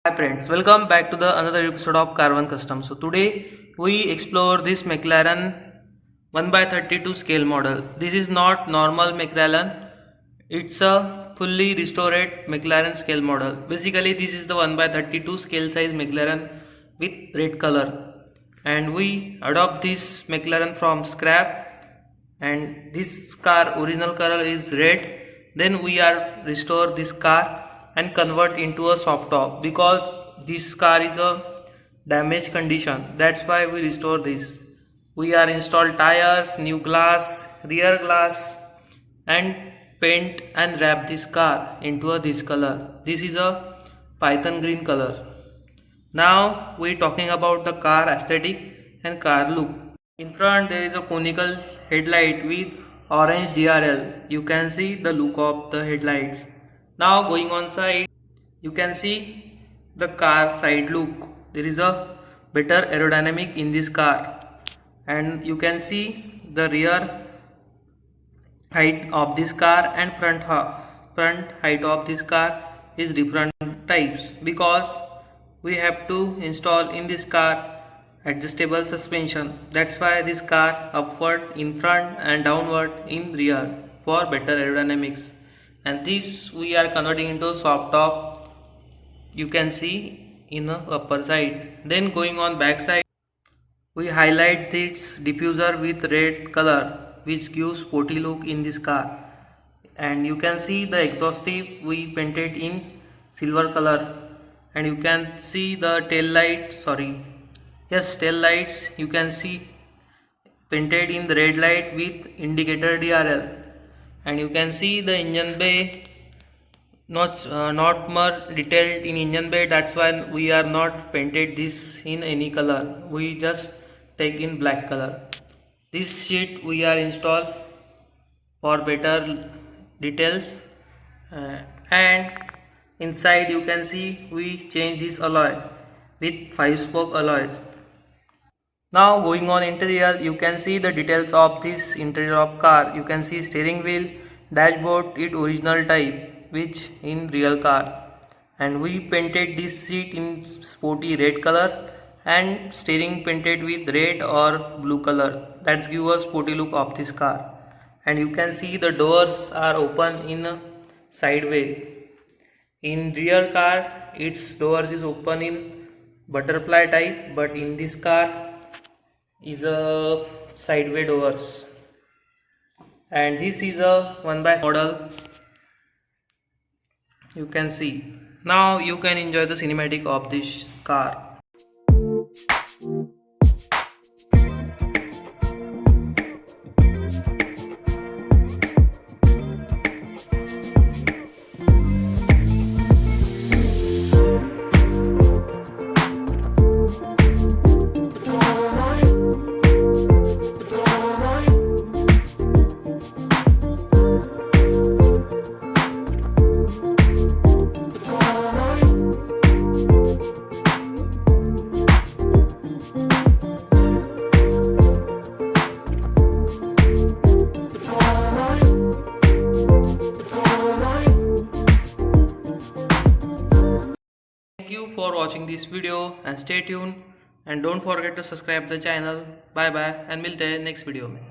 Hi friends, welcome back to the another episode of Carbon Custom. So today we explore this McLaren 1/32 scale model. This is not normal McLaren, it's a fully restored McLaren scale model. Basically this is the 1/32 scale size McLaren with red color, and we adopt this McLaren from scrap, and this car original color is red. Then we are restore this car and convert into a soft top because this car is a damaged condition. That's why we restore this. We are install tires, new glass, rear glass, and paint and wrap this car into this color. This is a python green color. Now we talking about the car aesthetic and car look. In front there is a conical headlight with orange DRL. You can see the look of the headlights. Now going on side, you can see the car side look. There is a better aerodynamic in this car, and you can see the rear height of this car and front height of this car is different types because we have to install in this car adjustable suspension. That's why this car upward in front and downward in rear for better aerodynamics, and this we are converting into soft top. You can see in the upper side. Then going on back side, we highlight this diffuser with red color which gives sporty look in this car, and you can see the exhaustive we painted in silver color, and you can see the tail lights you can see painted in the red light with indicator DRL, and you can see the engine bay not more detailed in engine bay. That's why we are not painted this in any color, we just take in black color. This sheet we are install for better details, and inside you can see we change this alloy with 5-spoke alloys. Now going on interior, you can see the details of this interior of car. You can see steering wheel, dashboard, it original type which in real car, and we painted this seat in sporty red color and steering painted with red or blue color. That's give us sporty look of this car, and you can see the doors are open in a sideway. In rear car its doors is open in butterfly type, but in this car is a sideway doors, and this is a 1/1 model. You can see. Now you can enjoy the cinematic of this car. Thank you for watching this video and stay tuned, and don't forget to subscribe the channel. Bye bye and मिलते हैं next video में.